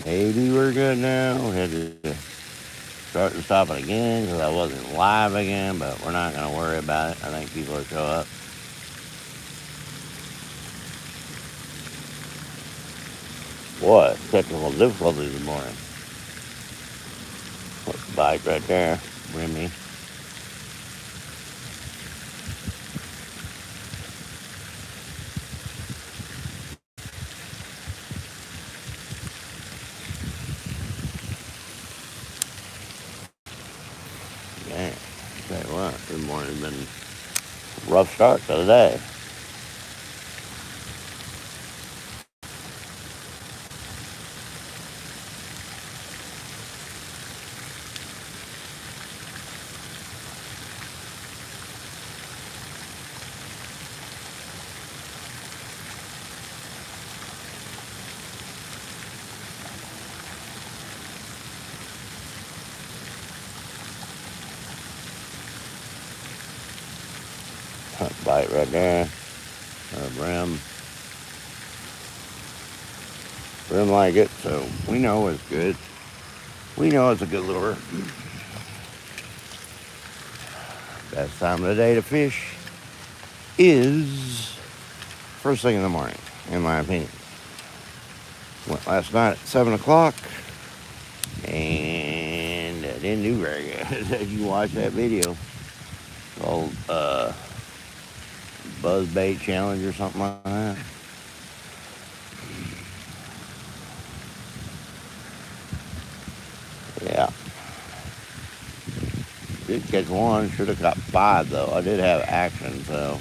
Maybe we're good now. We had to start and stop it again because I wasn't live again, but we're not going to worry about it. I think people will show up. What? Technical difficulties this morning. Bike right there. Remy. Man, tell you what, this morning's been a rough start to the day. Bite right there. Brim. Brim like it, so we know it's good. We know it's a good lure. Best time of the day to fish is first thing in the morning, in my opinion. Went last night at 7 o'clock, and didn't do very good. You watch that video called Buzz Bait Challenge or something like that. Yeah. Did catch one, should have got 5 though. I did have action, so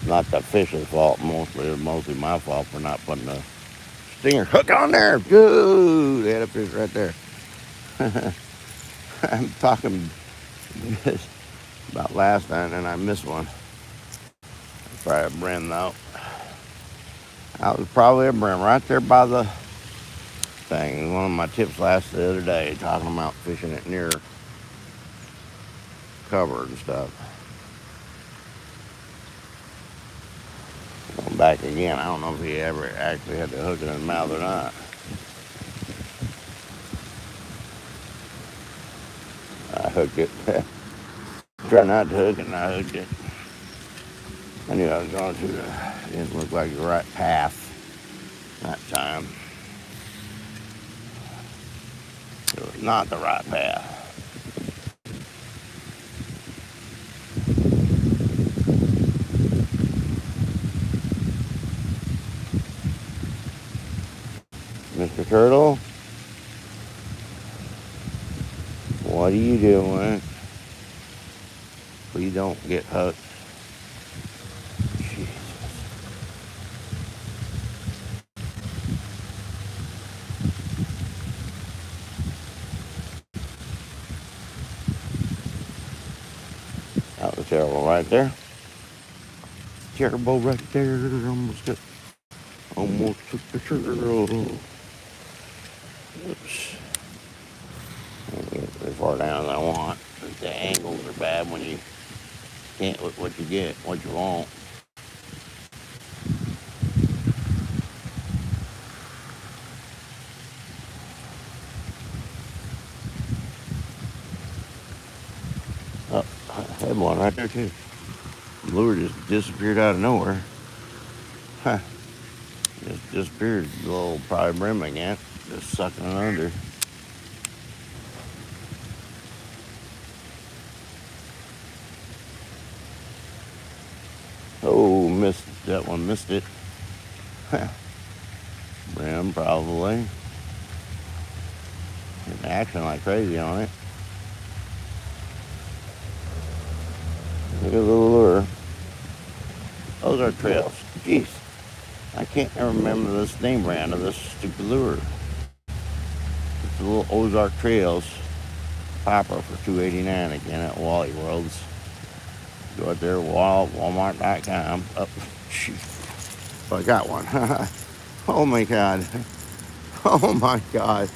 not the fish's fault. Mostly my fault for not putting the stinger hook on there. Good, they had a fish right there. I'm talking about last night and I missed one. Probably a brim though. That was probably a brim right there by the thing. One of my tips the other day, talking about fishing it near cover and stuff. Going back again, I don't know if he ever actually had the hook in his mouth or not. I hooked it. Tried not to hook it, and I hooked it. I knew I was going to. It didn't look like the right path that time. It was not the right path. Mr. Turtle, what are you doing? Please don't get hooked. Jesus. That was terrible right there. Terrible right there. Almost took the turtle. Oops. Can't get as far down as I want. The angles are bad when you can't look what you get, what you want. Oh, I had one right there too. The lure just disappeared out of nowhere. Huh. Just disappeared. The little probably brim again. Just sucking it under. Oh, missed that one. Missed it. Brim probably. Getting action like crazy on it. Look at the lure. Those are trails. Jeez. I can't remember this name brand of this stupid lure. It's the little Ozark Trails popper for $2.89 again at Wally Worlds. Go out there, Walmart.com. Oh, shoot. Well, I got one. Oh my God. Oh my God.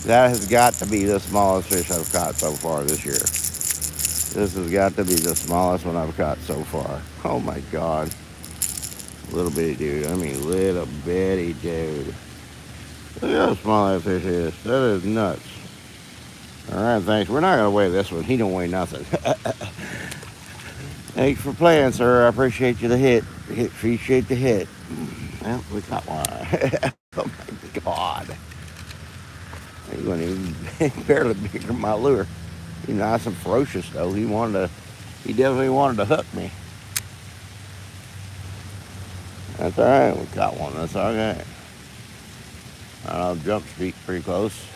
That has got to be the smallest fish I've caught so far this year. This has got to be the smallest one I've caught so far. Oh my God. Little bitty dude. I mean, little bitty dude. Look at how small that fish is. That is nuts. All right, thanks. We're not going to weigh this one. He don't weigh nothing. Thanks for playing, sir. I appreciate you the hit. Appreciate the hit. Well, we got one. Oh, my God. He wasn't even barely bigger than my lure. He's nice and ferocious, though. He definitely wanted to hook me. That's all right. We got one. That's all right. Jump Street pretty close.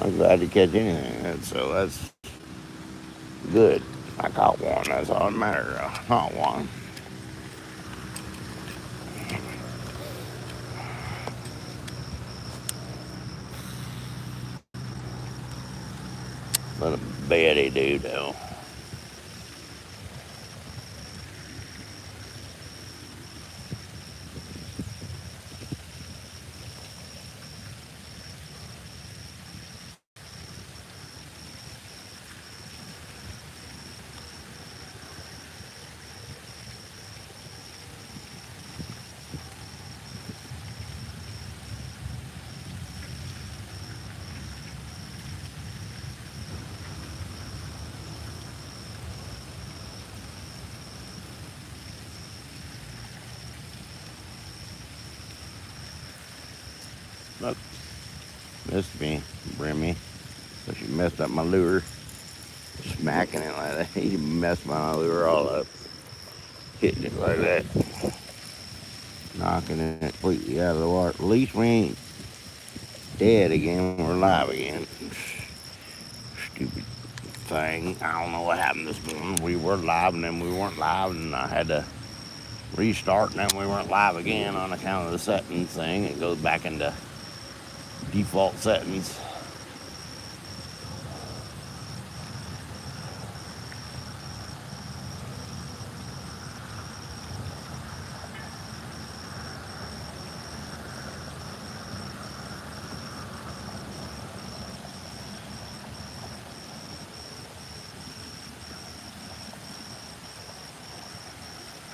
I'm glad to catch anything. So that's good. I caught one. That's all that matters. I caught one. Little bitty dude, though. Look, missed me, Brimmy. So she messed up my lure. Smacking it like that. He messed my lure all up. Hitting it like that. Knocking it completely out of the water. At least we ain't dead again. We're alive again. Stupid thing. I don't know what happened this morning. We were live and then we weren't live, and I had to restart, and then we weren't live again on account of the settings thing. It goes back into default settings.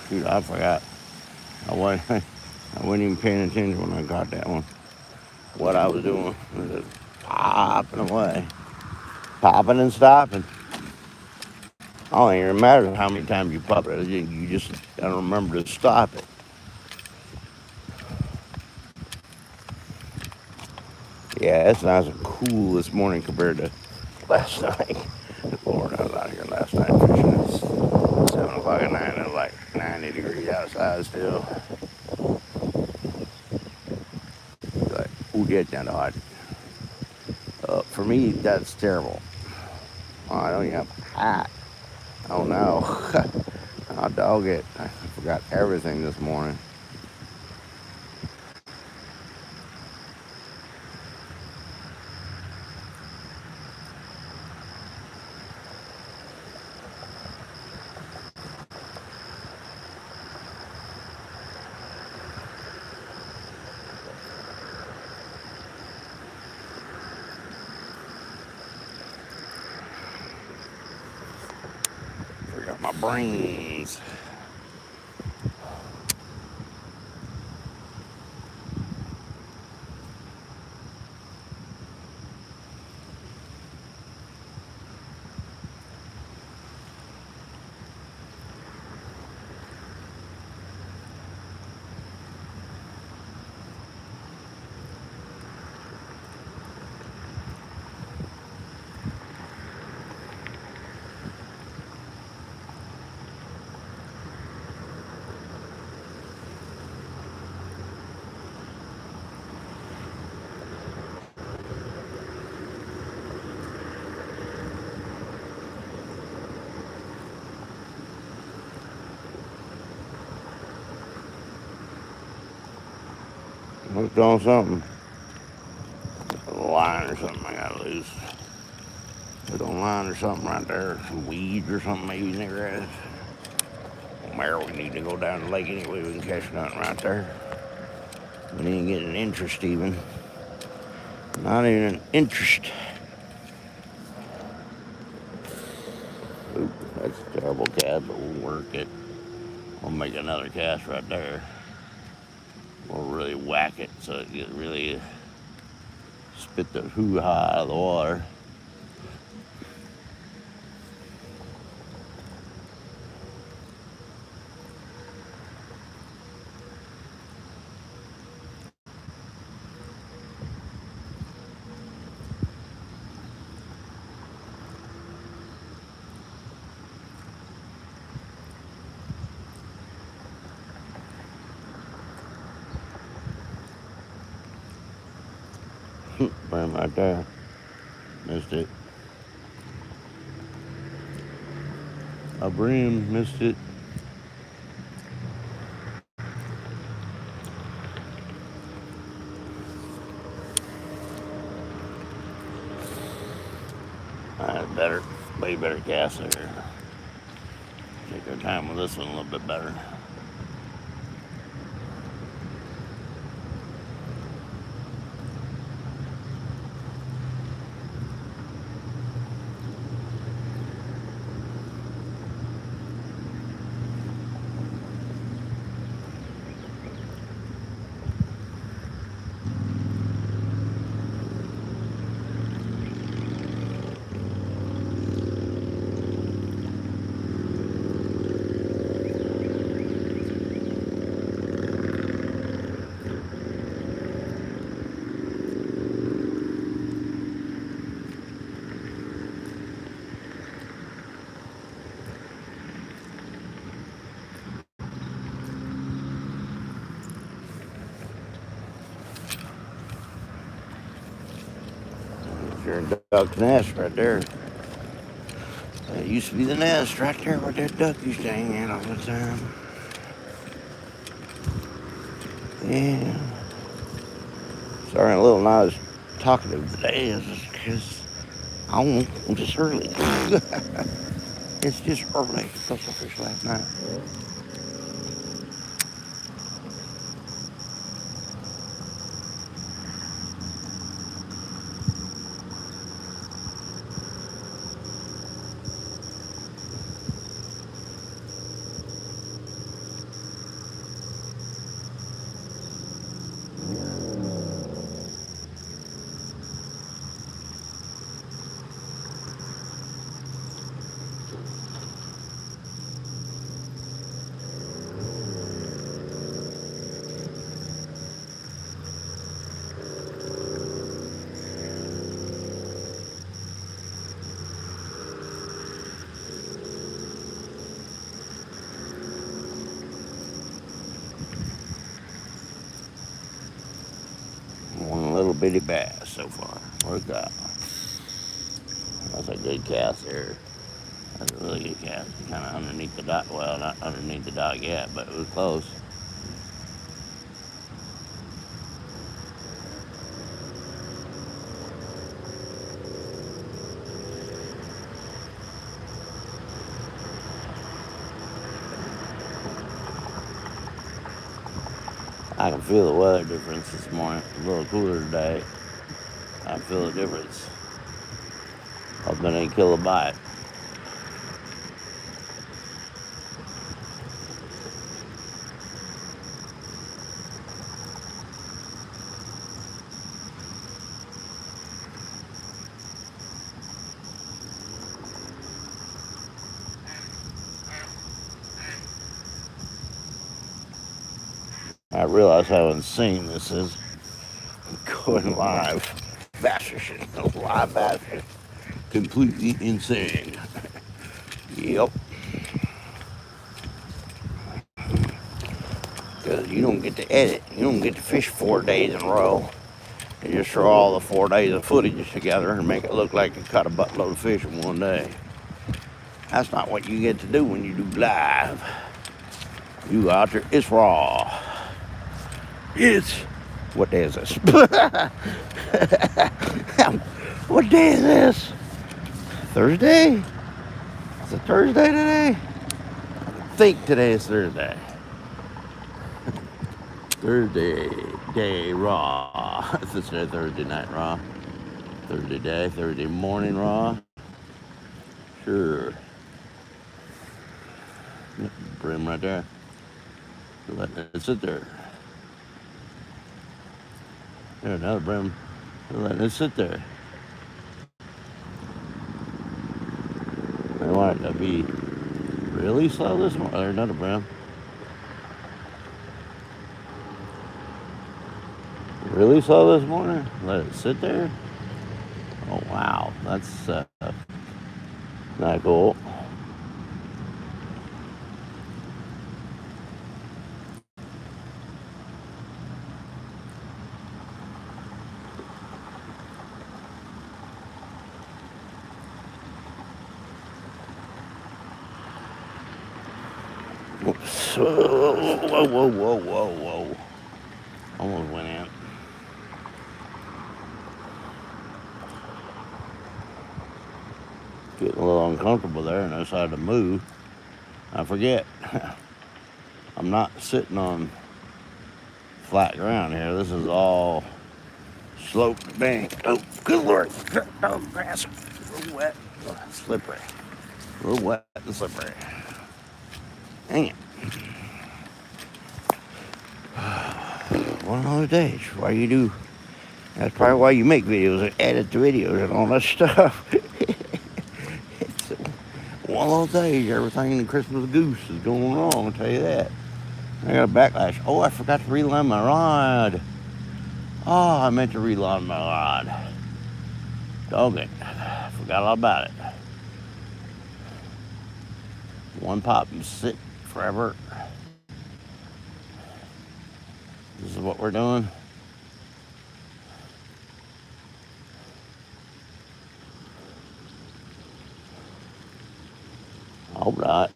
Shoot, I forgot. I wasn't even paying attention when I got that one. What I was doing was just popping away. Popping and stopping. I don't even matter how many times you pop it. You just gotta remember to stop it. Yeah, it's nice and cool this morning compared to last night. Lord, I was out here last night fishing. It's 7 o'clock at night. It was like 90 degrees outside still. Like, ooh, get down to hot. For me, that's terrible. Oh, I don't even have a hat. Oh no. I'll dog it. I forgot everything this morning. Forgot my brains. Hooked on something. A line or something I gotta lose. Hooked on line or something right there. Some weeds or something maybe in there. Where we need to go down the lake anyway. We can catch nothing right there. We didn't get an interest even. Not even an interest. Oop, that's a terrible cast, but we'll work it. We'll make another cast right there. We'll really whack it so it really spit the hoo-ha out of the water. Bam right there. Missed it. A brim, missed it. Better, way better cast there. Take our time with this one a little bit better. Your duck nest right there. That used to be the nest right there where that duck used to hang out all the time. Yeah. Sorry, I'm a little not as talkative today. It's just because I'm just early. It's just early. Caught some fish last night. One little bitty bass so far. Worked out. That's a good cast there. That's a really good cast. Kind of underneath the dock. Well, not underneath the dock yet, but it was close. I can feel the weather difference this morning. A little cooler today. I feel the difference. Hoping they kill a bite. I realize how insane this is. Going live. Bass fishing. Live bass fishing. Completely insane. Yep. Because you don't get to edit. You don't get to fish 4 days in a row. You just throw all the 4 days of footage together and make it look like you caught a buttload of fish in 1 day. That's not what you get to do when you do live. You out there, it's raw. It's What day is this? What day is this? Thursday? Is it Thursday today? I think today is Thursday. Thursday day raw. This is Thursday night raw. Thursday day, Thursday morning raw. Sure. Brim right there. Letting it sit there. There's another brim. Letting it sit there. I want it to be really slow this morning. There's another brim. Really slow this morning. Let it sit there. Oh wow, that's not cool. Oops. Whoa, whoa, whoa, whoa, whoa. Almost went in. Getting a little uncomfortable there and I decided to move. I forget. I'm not sitting on flat ground here. This is all sloped bank. Oh, good lord. Oh, grass. A little wet. Slippery. A little wet and slippery. Dang it. One of those days. Why you do. That's probably why you make videos and edit the videos and all that stuff. It's one of those days. Everything in the Christmas goose is going wrong, I'll tell you that. I got a backlash. Oh, I forgot to reline my rod. Oh, I meant to reline my rod. Dog it. Forgot all about it. One pop and sit forever. This is what we're doing. I hope not.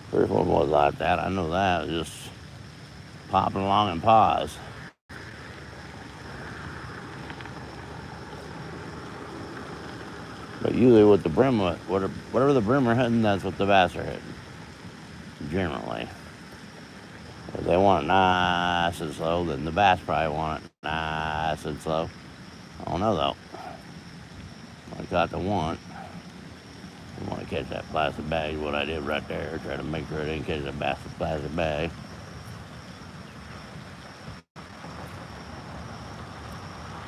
First one was like that. I know that. It was just popping along in pause. But usually with the brim, whatever the brim are hitting, that's what the bass are hitting. Generally. If they want it nice and slow, then the bass probably want it nice and slow. I don't know though. I got the want. I want to catch that plastic bag, what I did right there. Try to make sure I didn't catch that bass with plastic bag.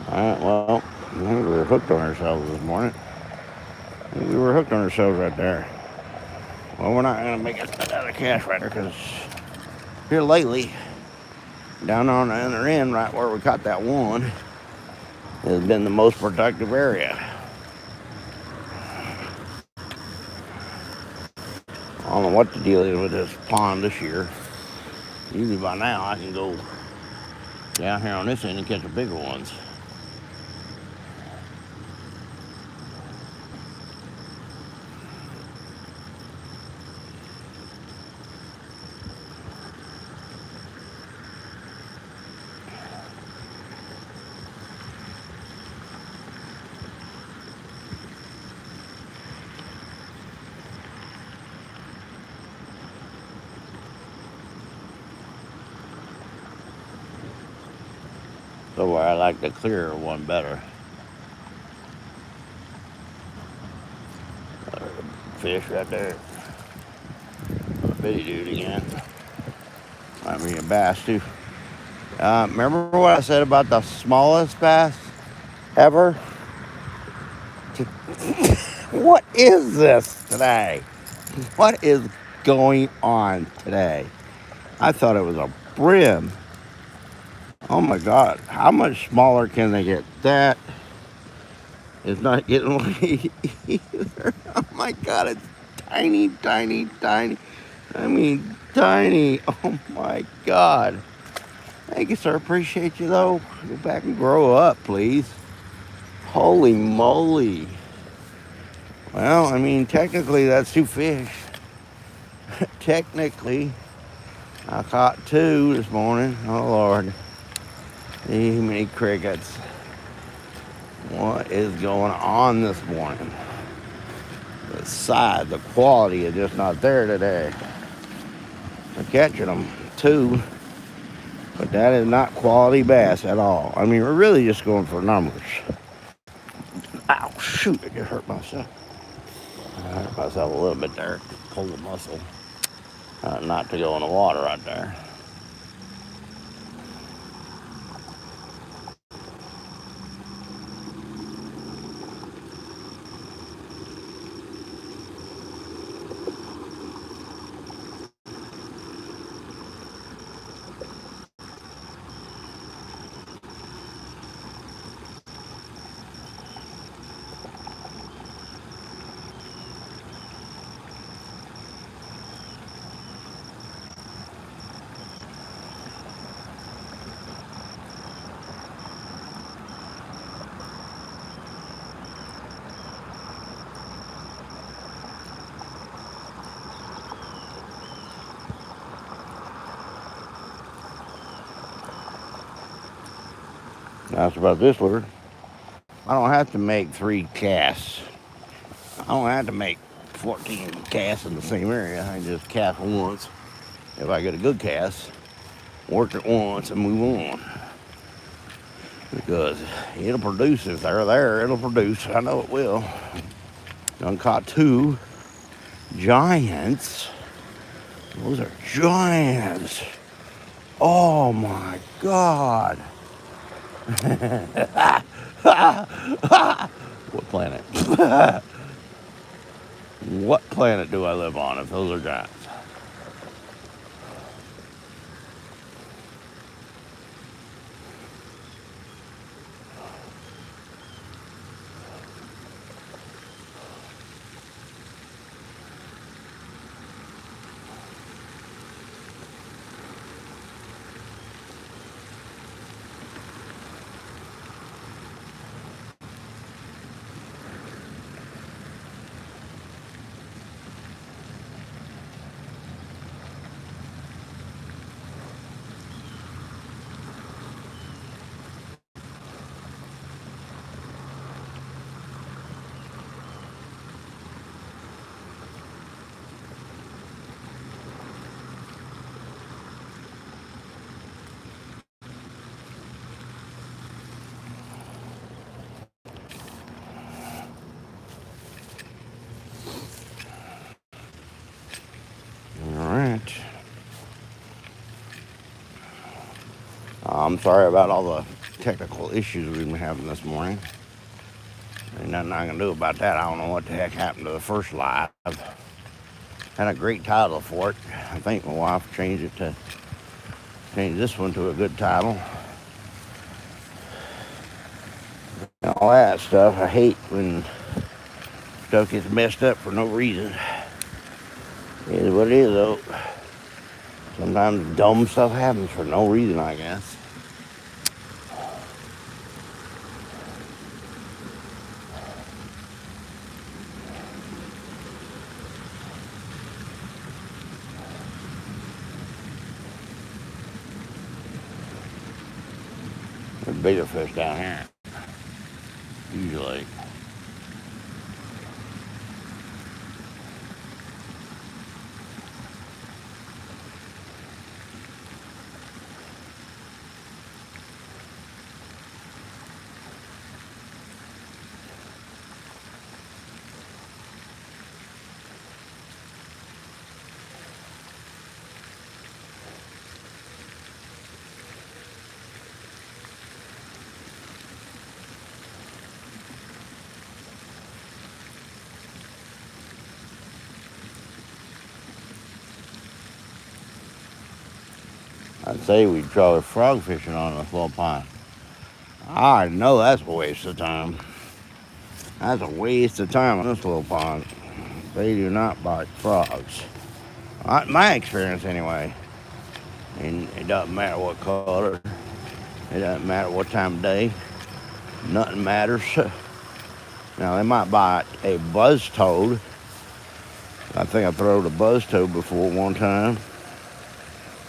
Alright, well, I think we were hooked on ourselves this morning. I think we were hooked on ourselves right there. Well, we're not going to make another cast right there because here lately, down on the other end, right where we caught that one, has been the most productive area. I don't know what the deal is with this pond this year. Usually by now I can go down here on this end and catch the bigger ones. So I like the clearer one better. Fish right there. A bitty dude again. Might be a bass too. Remember what I said about the smallest bass ever? What is this today? What is going on today? I thought it was a brim. Oh my God, how much smaller can they get? That is not getting away either. Oh my God, it's tiny, tiny, tiny. I mean, tiny. Oh my God. Thank you, sir. Appreciate you, though. Go back and grow up, please. Holy moly. Well, I mean, technically, that's 2 fish. Technically, I caught 2 this morning. Oh, Lord. See many crickets. What is going on this morning? The size, the quality is just not there today. We're catching them, 2. But that is not quality bass at all. I mean, we're really just going for numbers. Ow, shoot, I just hurt myself. I hurt myself a little bit there. Pull the muscle. Not to go in the water right there. That's about this lure. I don't have to make 3 casts. I don't have to make 14 casts in the same area. I just cast once. If I get a good cast, work it once and move on. Because it'll produce. If they're there, it'll produce. I know it will. Done caught 2 giants. Those are giants. Oh my God. What planet? What planet do I live on if those are giants? Alright. I'm sorry about all the technical issues we've been having this morning. Ain't nothing I can do about that. I don't know what the heck happened to the first live. Had a great title for it. I think my wife changed this one to a good title. And all that stuff. I hate when stuff gets messed up for no reason. It is what it is, though. Sometimes dumb stuff happens for no reason, I guess. There's bigger fish down here, usually. I'd say we'd try frog fishing on this little pond. I know that's a waste of time. That's a waste of time on this little pond. They do not bite frogs. My experience, anyway. And it doesn't matter what color. It doesn't matter what time of day. Nothing matters. Now, they might bite a buzz toad. I think I throwed a buzz toad before one time,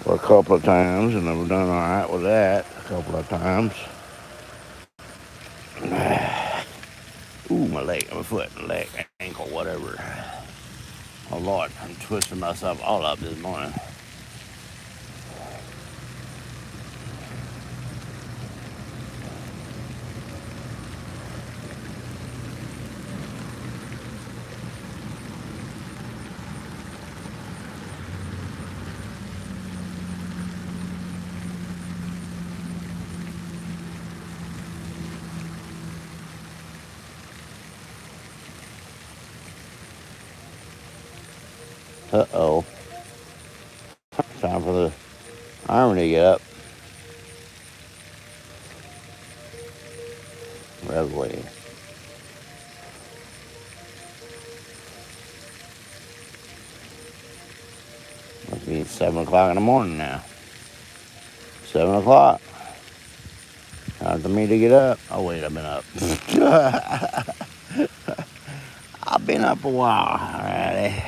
or a couple of times, and I've done all right with that a couple of times. Ooh, my leg, my foot, my leg, ankle, whatever. Oh, Lord, I'm twisting myself all up this morning. Uh-oh. Time for the army to get up. Reveille. Must be 7 o'clock in the morning now. 7 o'clock. Time for me to get up. Oh, wait, I've been up. I've been up a while already.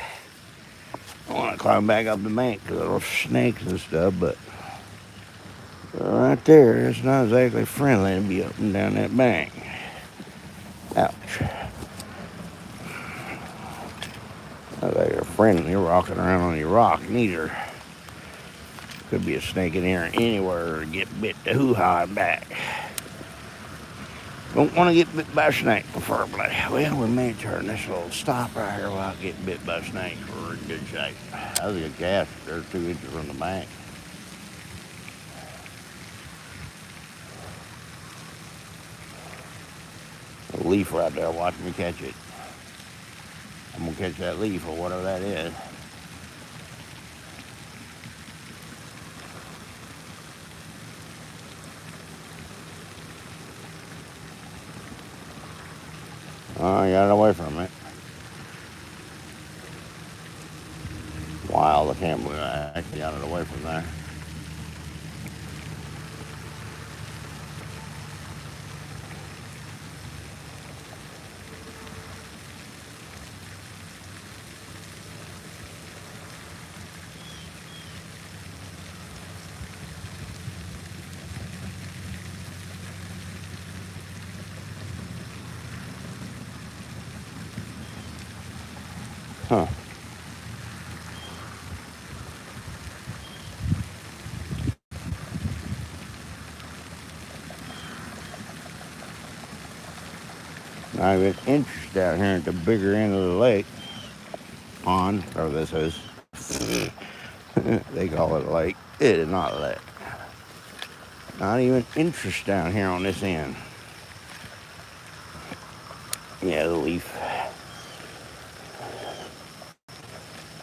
I want to climb back up the bank because there are snakes and stuff, but right there, it's not exactly friendly to be up and down that bank. Ouch. Not like you're friendly rocking around on your rock, neither. Could be a snake in here anywhere or get bit the hoo-ha and back. Don't want to get bit by a snake, preferably. Well, we may turn this little stop right here while I get bit by a snake. We're in good shape. That was a good cast. They're 2 inches from the bank. A leaf right there. Watch me catch it. I'm going to catch that leaf or whatever that is. Oh, I got it away from it. Wow, I can't believe I actually got it away from there. Huh. Not even interest down here at the bigger end of the lake. Pond, or this is. They call it a lake. It is not a lake. Not even interest down here on this end. Yeah, the leaf.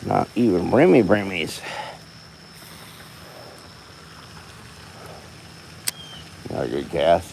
Not even brimmies. Not a good cast.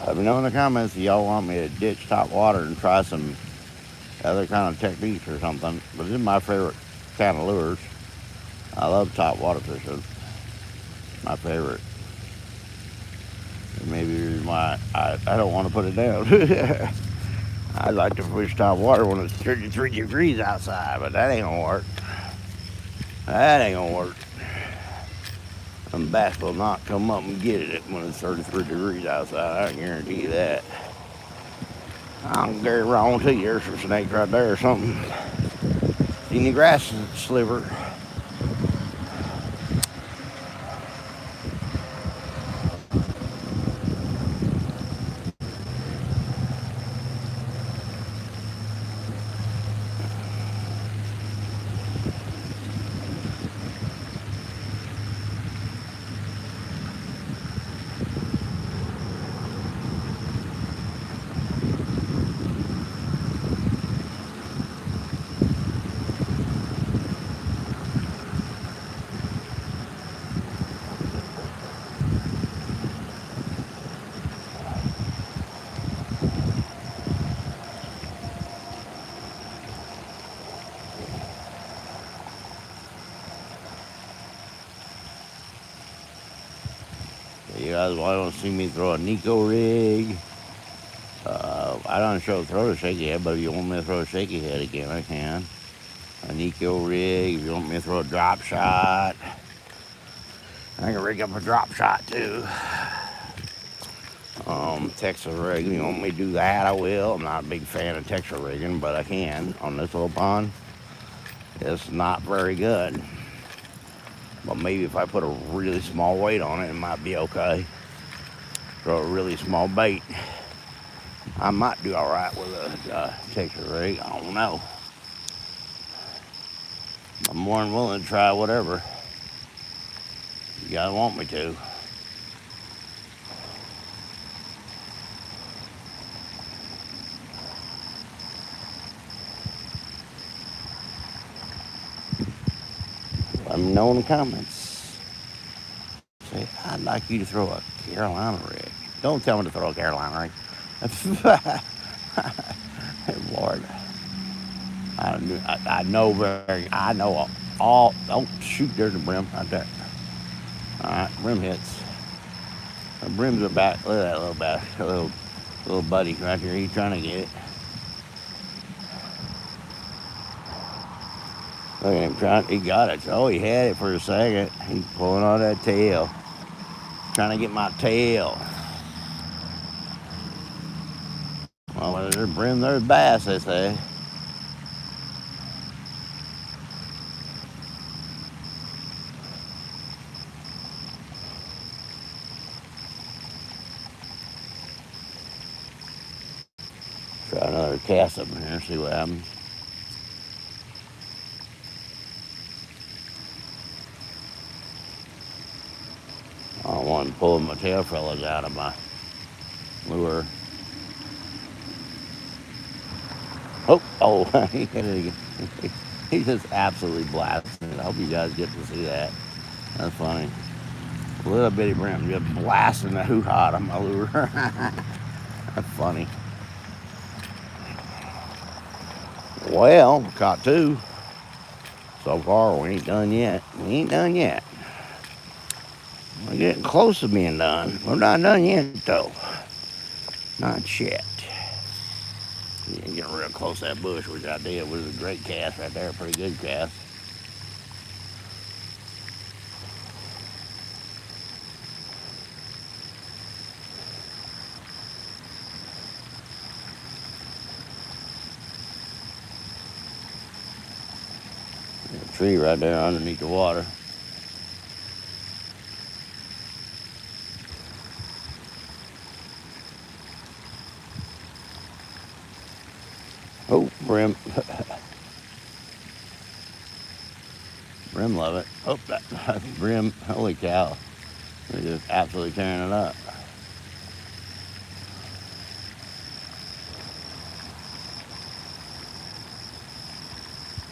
Let me know in the comments if y'all want me to ditch top water and try some other kind of techniques or something. But this is my favorite kind of lures. I love top water fishing. My favorite. Maybe the reason why I don't want to put it down. I like to fish top water when it's 33 degrees outside, but that ain't gonna work. That ain't gonna work. Some bass will not come up and get it when it's 33 degrees outside. I can guarantee you that. I'm very wrong to you. There's some snake right there or something. Seen the grass sliver. You guys want to see me throw a Nico rig? I don't throw a shaky head, but if you want me to throw a shaky head again, I can. A Nico rig. If you want me to throw a drop shot, I can rig up a drop shot too. Texas rigging. You want me to do that? I will. I'm not a big fan of Texas rigging, but I can on this little pond. It's not very good, but maybe if I put a really small weight on it, it might be okay. Throw a really small bait, I might do all right with a Texas rig. I don't know. I'm more than willing to try whatever you guys want me to. Let me know in the comments. Say, I'd like you to throw a Carolina rig. Don't tell me to throw a Carolina rig. Lord, I know all. Oh shoot, there's the brim right there. All right, brim hits. The brims are back. Look at that little buddy right here. He's trying to get it. Look at him trying. He got it. Oh, he had it for a second. He's pulling on that tail. Trying to get my tail. Well, there's brim, there's bass, they say. Try another cast up in here, see what happens. I don't want to pull my tail fellas out of my lure. Oh, he hit it again. He just absolutely blasted it. I hope you guys get to see that. That's funny. A little bitty brim just blasting the hoo-ha out of my lure. That's funny. Well, caught two. So far, we ain't done yet. We're getting close to being done. We're not done yet, though. Not yet. Yeah, getting real close to that bush, which I did. Was a great cast right there. Pretty good cast. There's a tree right there underneath the water. Oh, brim. Brim love it. Oh, that brim. Holy cow. They're just absolutely tearing it up.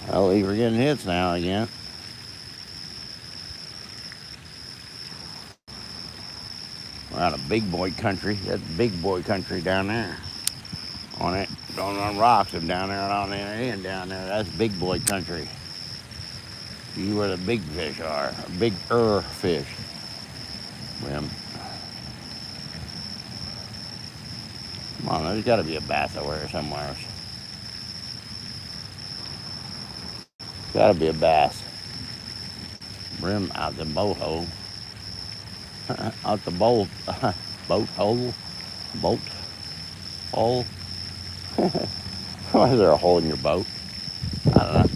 Well, we're getting hits now again. We're out of big boy country. That's big boy country down there. On it, on rocks and down there and on there and down there. That's big boy country. See where the big fish are. Big fish. Brim. Come on, there's got to be a bass over here somewhere. Got to be a bass. Brim out the boat hole. Out the boat hole. Boat hole. Why is there a hole in your boat? I don't know.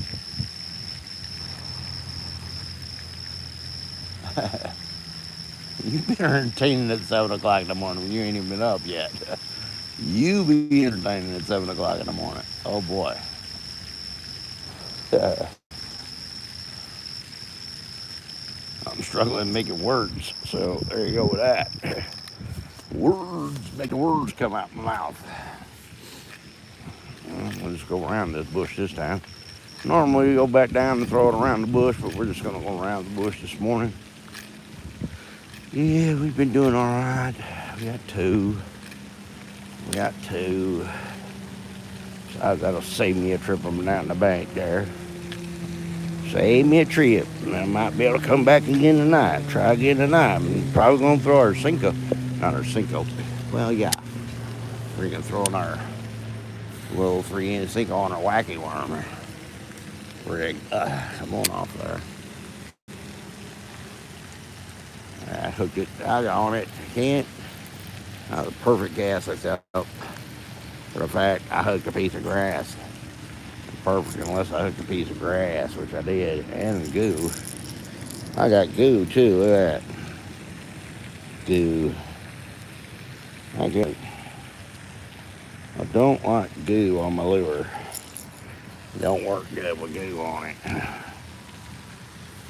You've been entertaining at 7 o'clock in the morning when you ain't even been up yet. You be entertaining at 7 o'clock in the morning. Oh boy. I'm struggling making words, so there you go with that. Making words come out my mouth. We'll just go around this bush this time. Normally we go back down and throw it around the bush, but we're just gonna go around the bush this morning. Yeah, we've been doing all right. We got two. So that'll save me a trip from down the bank there. Save me a trip. And I might be able to come back again tonight. Try again tonight. I'm probably going to throw our Cinco. Not our Cinco. Well, yeah. We're going to throw in our little 3-inch Cinco on our wacky worm. We're going to come on off there. I hooked it. I got on it. Can't. The perfect gas I set up. For the fact, I hooked a piece of grass. Perfect unless I hooked a piece of grass, which I did, and goo. I got goo too, look at that. Goo. I don't like goo on my lure. It don't work good with goo on it.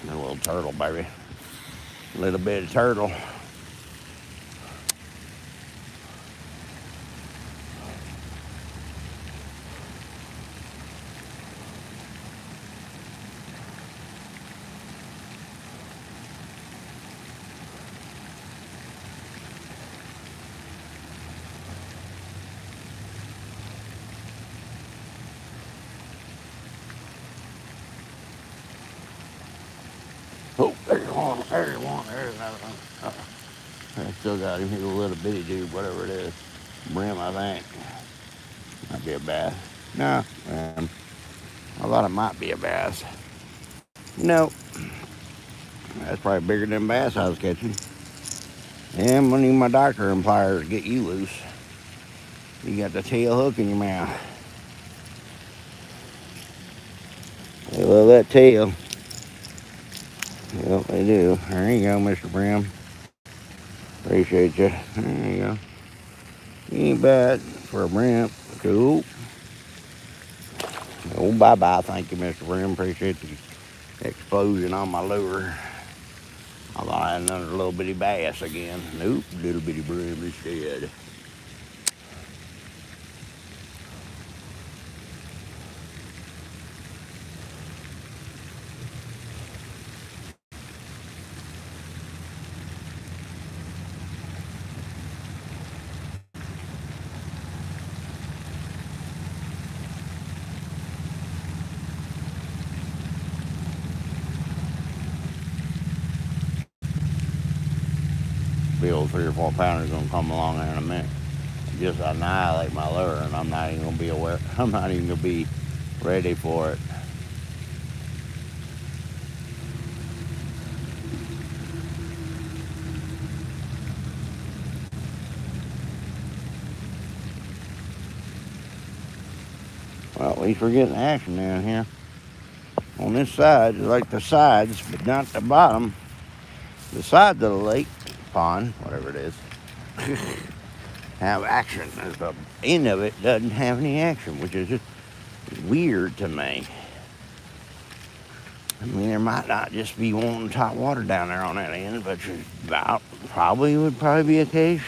A little turtle, baby. A little bit of turtle. Oh, there's one, there's one, there's another one. I still got him. He's a little bitty dude, whatever it is. Brim, I think. Might be a bass. No, I thought it might be a bass. No. That's probably bigger than bass I was catching. And I'm gonna need my doctor and pliers to get you loose. You got the tail hook in your mouth. They love that tail. Yep, they do. There you go, Mr. Brim. Appreciate you. There you go. You ain't bad for a brim. Cool. Oh, bye-bye. Thank you, Mr. Brim. Appreciate the explosion on my lure. I thought I had another little bitty bass again. Nope, little bitty brim instead. Big old 3 or 4 pounder gonna come along there in a minute. Just annihilate my lure, and I'm not even gonna be aware. I'm not even gonna be ready for it. Well, at least we're getting action down here. On this side, like the sides, but not the bottom. The sides of the lake, pond, whatever it is, have action. As the end of it doesn't have any action, which is just weird to me. I mean, there might not just be wanting top water down there on that end, but about would probably be a case.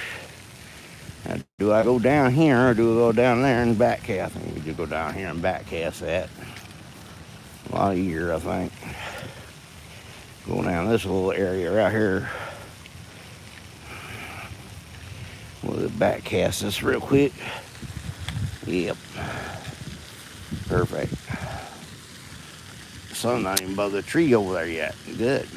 Now, do I go down here or do I go down there and back cast? I think we just go down here and back cast that. A lot easier, I think. Go down this little area right here. We'll back cast this real quick. Yep. Perfect. The sun's not even above the tree over there yet. Good.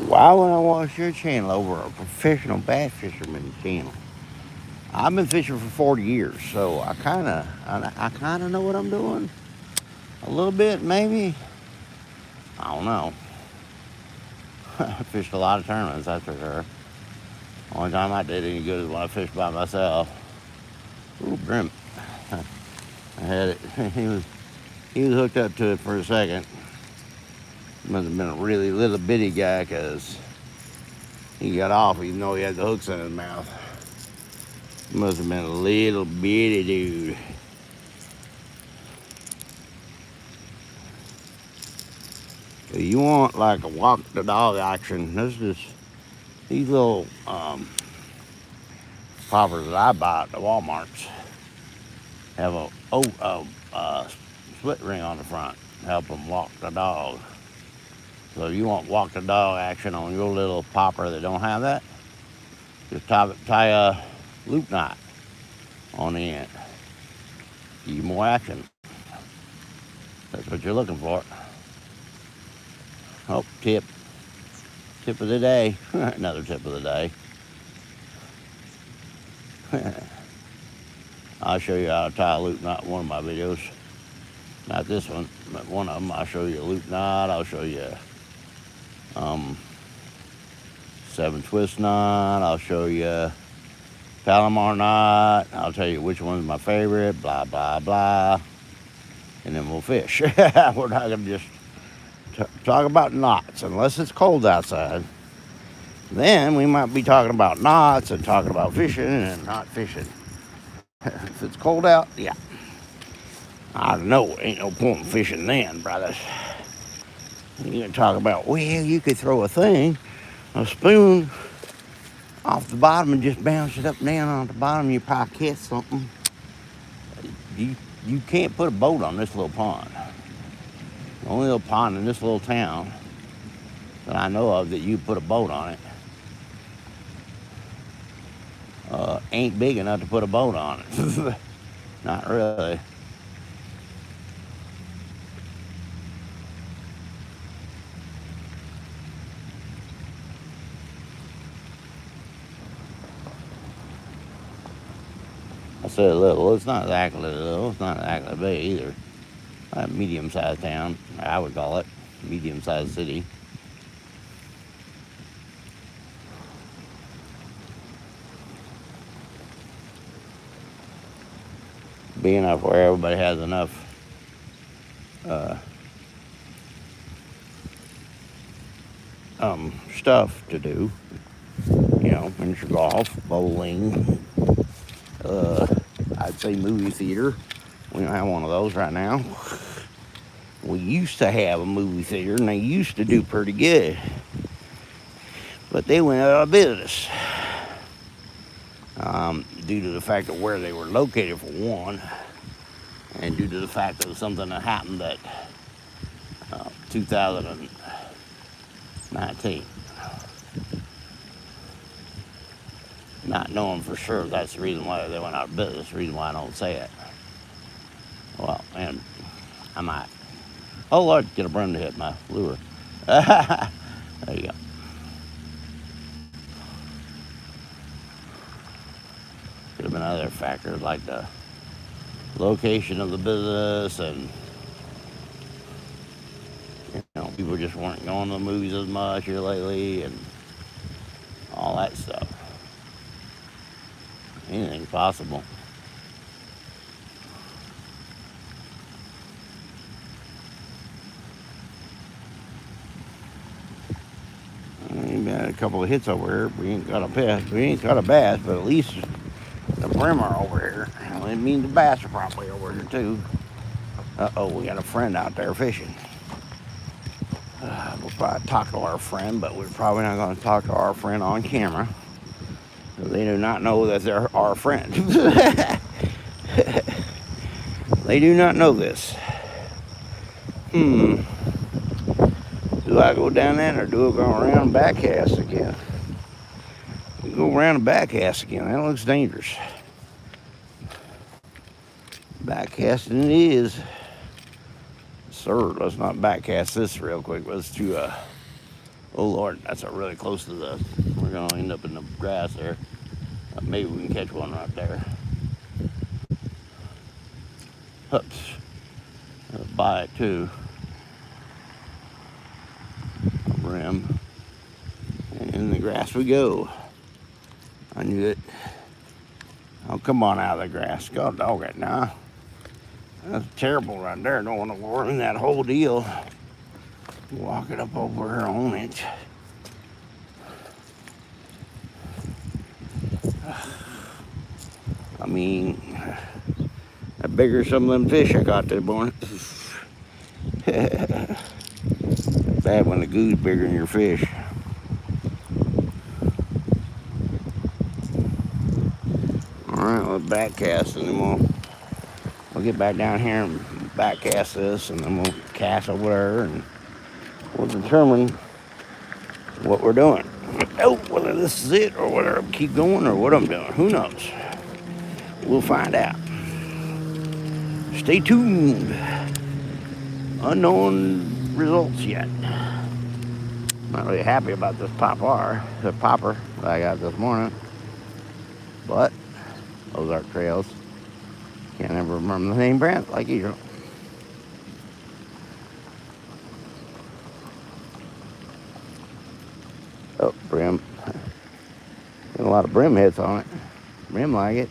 Why would I watch your channel over a professional bass fisherman channel? I've been fishing for 40 years, so I kind of know what I'm doing. A little bit, maybe. I don't know. I fished a lot of tournaments, that's for sure. Only time I did any good is when I fished by myself. Ooh, brim. I had it. He was hooked up to it for a second. Must have been a really little bitty guy because he got off even though he had the hooks in his mouth. Must have been a little bitty dude. So you want like a walk the dog action. These little poppers that I buy at the Walmarts have a split ring on the front, help them walk the dog. So you want walk the dog action on your little popper that don't have that, just tie a loop knot on the end. Give you more action. That's what you're looking for. Oh, tip of the day. Another tip of the day. I'll show you how to tie a loop knot in one of my videos. Not this one, but one of them. I'll show you a loop knot. I'll show you 7 twist knot. I'll show you Palomar knot. I'll tell you which one's my favorite. Blah blah blah. And then we'll fish. We're not gonna just talk about knots unless it's cold outside. Then we might be talking about knots and talking about fishing and not fishing. If it's cold out, yeah. I know ain't no point in fishing then, brothers. You can talk about, well, you could throw a spoon off the bottom and just bounce it up and down on the bottom. You probably catch something. You can't put a boat on this little pond. The only little pond in this little town that I know of that you put a boat on it ain't big enough to put a boat on it. Not really. I said little. It's not exactly little. It's not exactly big either. A medium-sized town, I would call it. Medium-sized city. Big enough where everybody has enough stuff to do. You know, miniature golf, bowling, I'd say movie theater. We don't have one of those right now. We used to have a movie theater and they used to do pretty good. But they went out of business. Due to the fact of where they were located for one, and due to the fact of something that happened at 2019. Not knowing for sure that's the reason why they went out of business, the reason why I don't say it. Well, and I might. Oh Lord, get a brim to hit my lure. There you go. Could have been other factors like the location of the business and, you know, people just weren't going to the movies as much here lately and all that stuff. Anything's possible. We had a couple of hits over here. We ain't got a bass. But at least the brim are over here. Well, it means the bass are probably over here too. Uh-oh, we got a friend out there fishing. We'll probably talk to our friend, but we're probably not going to talk to our friend on camera. They do not know that they're our friend. They do not know this. Do I go down there or do I go around and back cast again? Go around and back cast again. That looks dangerous. Back casting it is. Sir, let's not back cast this real quick. Let's do oh Lord, that's really close to the, we're going to end up in the grass there. Maybe we can catch one right there. Hooks. By it too. A brim. in the grass we go. I knew it. Oh, come on out of the grass. Go dog it now. That's terrible right there. Don't want to ruin that whole deal. Walk it up over her on it. I mean, that bigger some of them fish I got this morning. Bad when the goo's bigger than your fish. Alright, we'll back cast and then we'll get back down here and back cast this, and then we'll cast over there and we'll determine what we're doing. Oh, whether this is it or whether I keep going or what I'm doing. Who knows? We'll find out. Stay tuned. Unknown results yet. Not really happy about this popper that I got this morning. But those are trails. Can't ever remember the name brand like usual. Oh, brim. Got a lot of brim hits on it. Brim like it.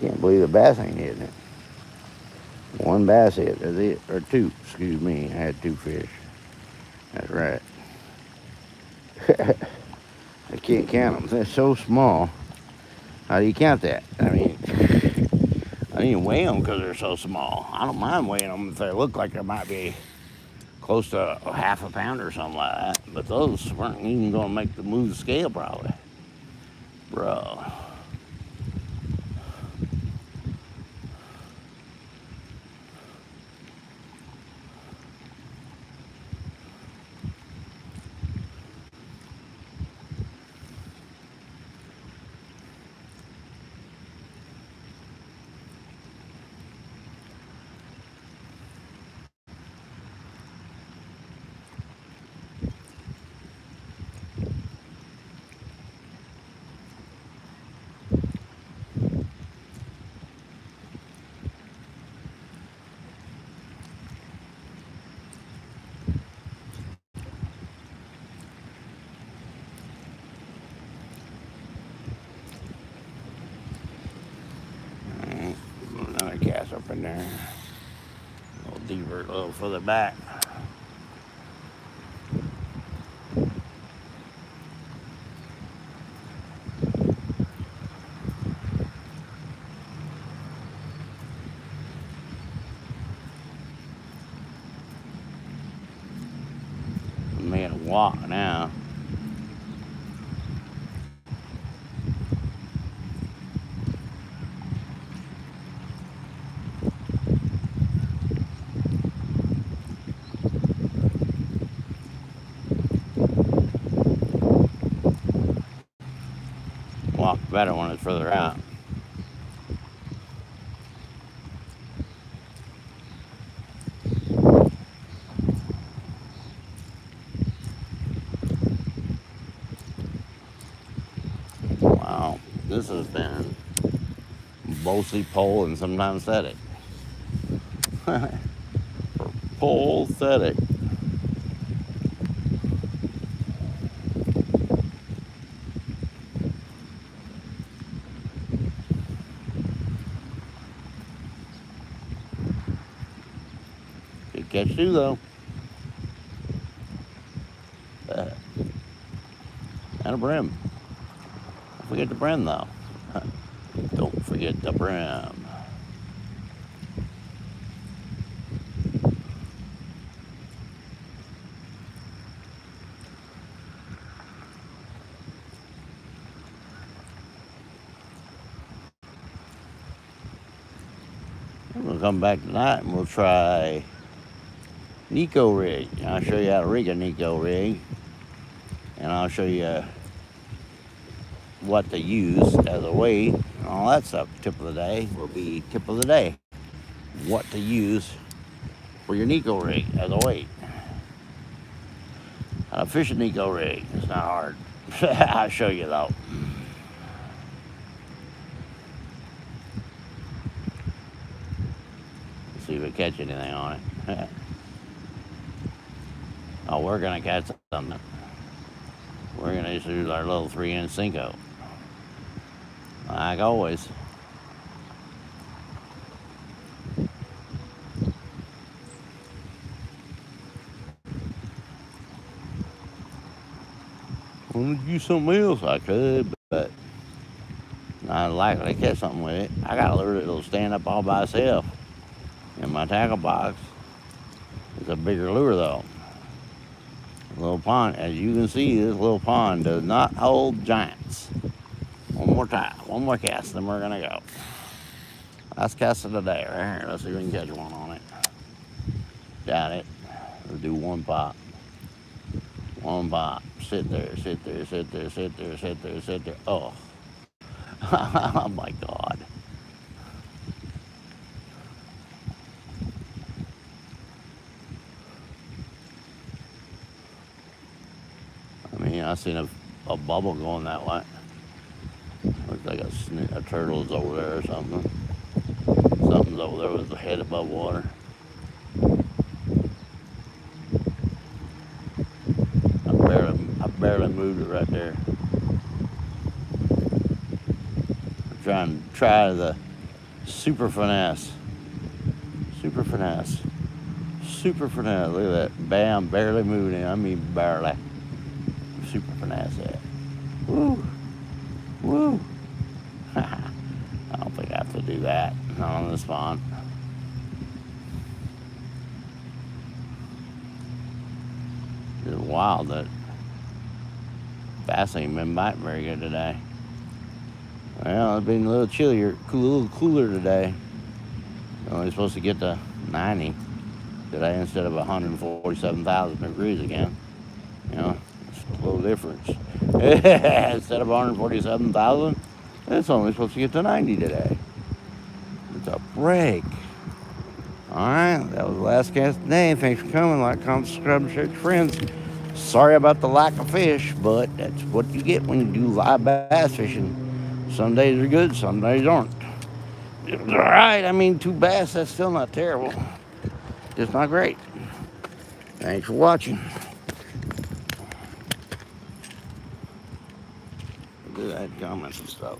Can't believe the bass ain't hitting it. One bass hit, that's it. Or two, excuse me. I had two fish. That's right. I can't count them. They're so small. How do you count that? I mean, I didn't even weigh them because they're so small. I don't mind weighing them if they look like they might be close to a half a pound or something like that. But those weren't even going to make the move scale probably. Bro. Another cast up in there. A little deeper, a little further back. Made a walk now. Walk better when it's further out. Wow, this has been mostly pole and sometimes set it. Pole set it. Good catch too though. And a brim. Don't forget the brim though. Don't forget the brim. We'll come back tonight and we'll try Nico rig. I'll show you how to rig a Nico rig. And I'll show you what to use as a weight and all that stuff. Tip of the day will be tip of the day. What to use for your Nico rig as a weight. How to fish a Nico rig. It's not hard. I'll show you though. Let's see if it catch anything on it. Oh, we're gonna catch something. We're gonna just use our little 3-inch Cinco, like always. I wanted to use something else, I could, but not likely to catch something with it. I got a lure that'll stand up all by itself in my tackle box. It's a bigger lure though. Little pond, as you can see, this little pond does not hold giants. One more time, one more cast, then we're gonna go. Last cast of the day right here. Let's see if we can catch one on it. Doubt it. Let's do one pop. One pop. Sit there, sit there, sit there, sit there, sit there, sit there. Oh. Oh my God. I mean, I seen a bubble going that way. Looks like a turtle's over there or something. Something's over there with the head above water. I barely moved it right there. I'm try the super finesse. Super finesse. Super finesse. Look at that. Bam, barely moving it. I mean barely. Super finesse that. Woo. Woo. I don't think I have to do that. Not on this pond. It's wild that bass ain't been biting very good today. Well, it's been a little chillier, a little cooler today. Only supposed to get to 90 today instead of 147,000 degrees again. You know, it's a little difference. Instead of 147,000, it's only supposed to get to 90 today. It's a break. All right, that was the last cast today. Thanks for coming. Like, comment, subscribe, and share with your friends. Sorry about the lack of fish, but that's what you get when you do live bass fishing. Some days are good, some days aren't. It's all right. I mean, 2 bass, that's still not terrible. Just not great. Thanks for watching. Do that, comments and stuff.